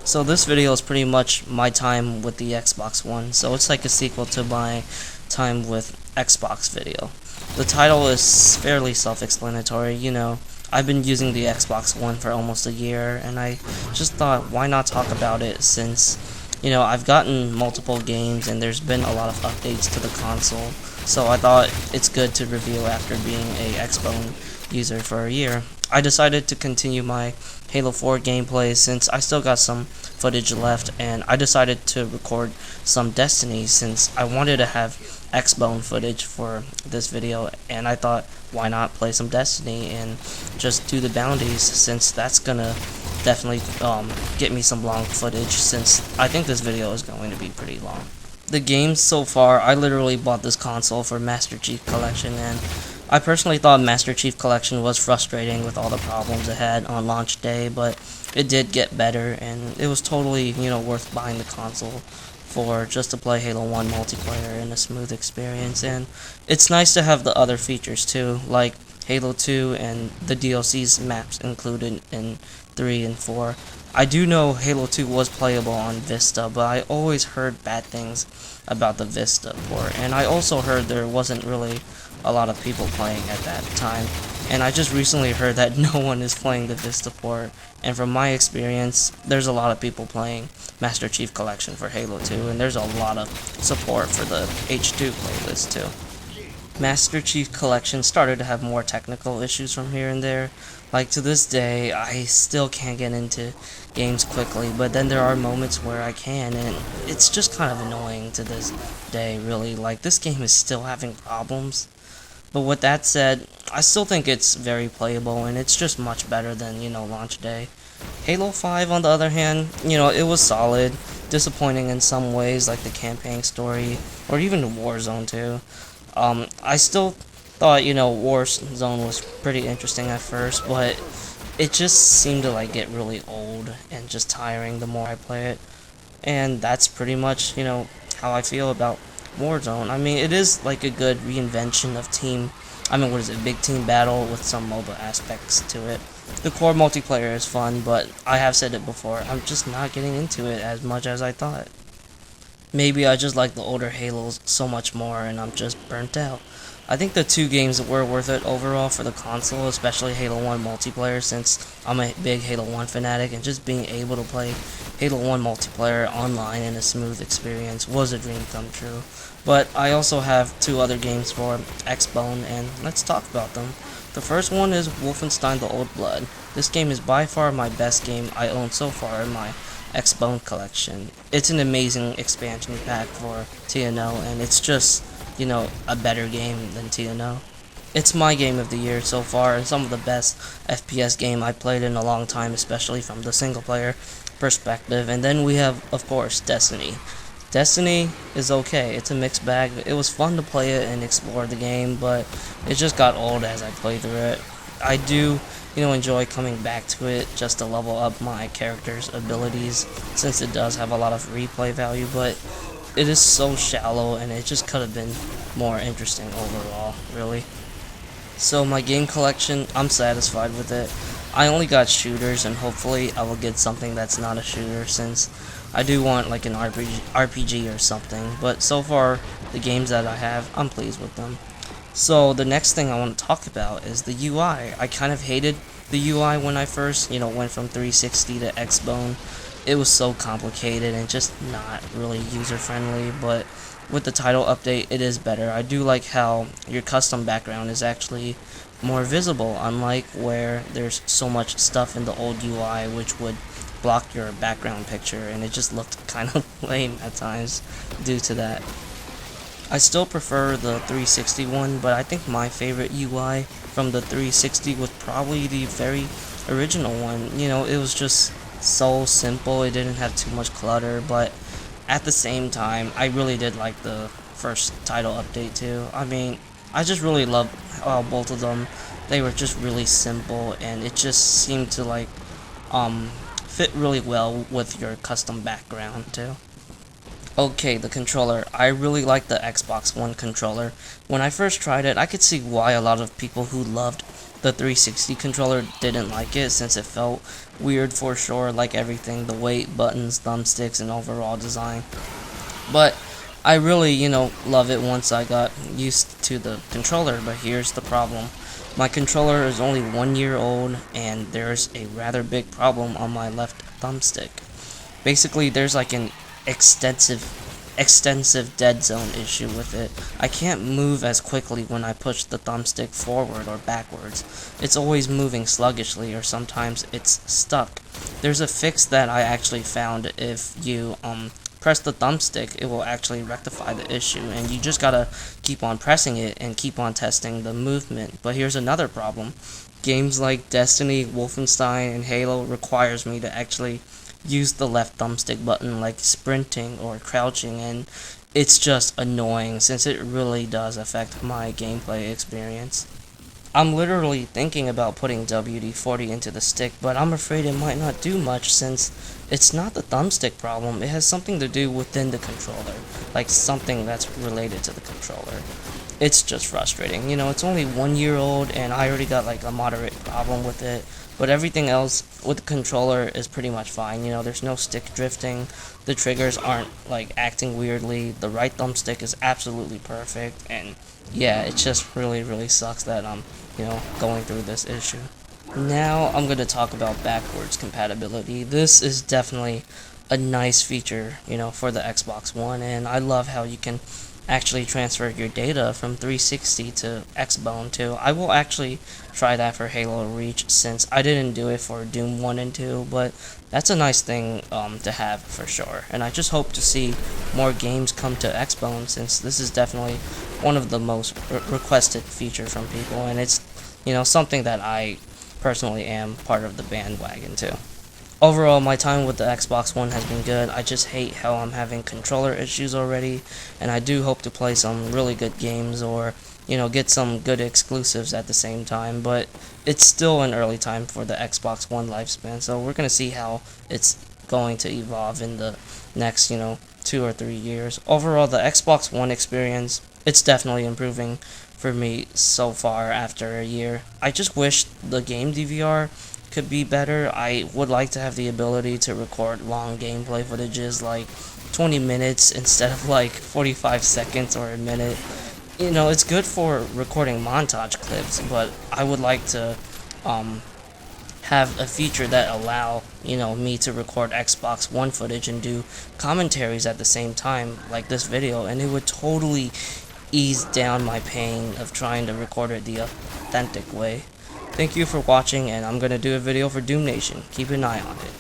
So this video is pretty much my time with the Xbox One, so it's like a sequel to my time with Xbox video. The title is fairly self-explanatory, I've been using the Xbox One for almost a year, and I just thought, why not talk about it since, I've gotten multiple games and there's been a lot of updates to the console, so I thought it's good to review after being a Xbone user for a year. I decided to continue my Halo 4 gameplay since I still got some footage left, and I decided to record some Destiny since I wanted to have Xbone footage for this video, and I thought, why not play some Destiny and just do the bounties, since that's gonna definitely get me some long footage, since I think this video is going to be pretty long. The games so far, I literally bought this console for Master Chief Collection, and I personally thought Master Chief Collection was frustrating with all the problems it had on launch day, but it did get better, and it was totally, worth buying the console for just to play Halo 1 multiplayer in a smooth experience. And it's nice to have the other features too, like Halo 2 and the DLC's maps included in 3 and 4. I do know Halo 2 was playable on Vista, but I always heard bad things about the Vista port, and I also heard there wasn't really a lot of people playing at that time, and I just recently heard that no one is playing the Vista port, and from my experience, there's a lot of people playing Master Chief Collection for Halo 2, and there's a lot of support for the H2 playlist too. Master Chief Collection started to have more technical issues from here and there. Like, to this day, I still can't get into games quickly, but then there are moments where I can, and it's just kind of annoying to this day, really. Like, this game is still having problems. But with that said, I still think it's very playable, and it's just much better than, launch day. Halo 5, on the other hand, it was solid, disappointing in some ways, like the campaign story, or even the Warzone too. I still thought, Warzone was pretty interesting at first, but it just seemed to, get really old and just tiring the more I play it. And that's pretty much, how I feel about Warzone. I mean, it is like a good reinvention of big team battle with some mobile aspects to it. The core multiplayer is fun, but I have said it before, I'm just not getting into it as much as I thought. Maybe I just like the older Halos so much more and I'm just burnt out. I think the two games were worth it overall for the console, especially Halo 1 multiplayer, since I'm a big Halo 1 fanatic, and just being able to play Halo 1 multiplayer online in a smooth experience was a dream come true. But I also have two other games for Xbone, and let's talk about them. The first one is Wolfenstein: The Old Blood. This game is by far my best game I own so far in my Xbone collection. It's an amazing expansion pack for TNO, and it's just, a better game than TNO. It's my game of the year so far, and some of the best FPS game I played in a long time, especially from the single player perspective. And then we have, of course, Destiny. Destiny is okay, it's a mixed bag. It was fun to play it and explore the game, but it just got old as I played through it. I do, enjoy coming back to it just to level up my character's abilities, since it does have a lot of replay value, but it is so shallow and it just could have been more interesting overall, really. So my game collection, I'm satisfied with it. I only got shooters, and hopefully I will get something that's not a shooter, since I do want like an RPG or something, but so far the games that I have, I'm pleased with them. So the next thing I want to talk about is the UI. I kind of hated the UI when I first, went from 360 to Xbone. It was so complicated and just not really user-friendly, but with the title update, it is better. I do like how your custom background is actually more visible, unlike where there's so much stuff in the old UI which would block your background picture, and it just looked kind of lame at times due to that. I still prefer the 360 one, but I think my favorite UI from the 360 was probably the very original one. It was just so simple, it didn't have too much clutter, but at the same time, I really did like the first title update too. I mean, I just really loved both of them. They were just really simple, and it just seemed to fit really well with your custom background too. Okay, the controller. I really like the Xbox One controller. When I first tried it, I could see why a lot of people who loved the the 360 controller didn't like it since it felt weird for sure, like everything, the weight, buttons, thumbsticks, and overall design. But I really, love it once I got used to the controller, but here's the problem. My controller is only 1 year old, and there's a rather big problem on my left thumbstick. Basically, there's like an extensive dead zone issue with it. I can't move as quickly when I push the thumbstick forward or backwards. It's always moving sluggishly, or sometimes it's stuck. There's a fix that I actually found. If you press the thumbstick, it will actually rectify the issue, and you just gotta keep on pressing it and keep on testing the movement. But here's another problem. Games like Destiny, Wolfenstein, and Halo requires me to actually use the left thumbstick button, like sprinting or crouching, and it's just annoying since it really does affect my gameplay experience. I'm literally thinking about putting WD-40 into the stick, but I'm afraid it might not do much since it's not the thumbstick problem. It has something to do within the controller, like something that's related to the controller. It's just frustrating. It's only 1 year old, and I already got like a moderate problem with it. But everything else with the controller is pretty much fine. There's no stick drifting. The triggers aren't like acting weirdly. The right thumbstick is absolutely perfect. And yeah, it just really, really sucks that I'm, going through this issue. Now I'm going to talk about backwards compatibility. This is definitely a nice feature, for the Xbox One. And I love how you can actually transfer your data from 360 to Xbone too. I will actually try that for Halo Reach since I didn't do it for Doom 1 and 2, but that's a nice thing to have for sure. And I just hope to see more games come to Xbone since this is definitely one of the most requested feature from people, and it's something that I personally am part of the bandwagon too. Overall, my time with the Xbox One has been good. I just hate how I'm having controller issues already, and I do hope to play some really good games or, get some good exclusives at the same time, but it's still an early time for the Xbox One lifespan, so we're going to see how it's going to evolve in the next, 2 or 3 years. Overall, the Xbox One experience, it's definitely improving for me so far after a year. I just wish the game DVR could be better. I would like to have the ability to record long gameplay footages like 20 minutes instead of like 45 seconds or a minute. It's good for recording montage clips, but I would like to have a feature that allow me to record Xbox One footage and do commentaries at the same time, like this video, and it would totally ease down my pain of trying to record it the authentic way. Thank you for watching, and I'm going to do a video for Doom Nation. Keep an eye on it.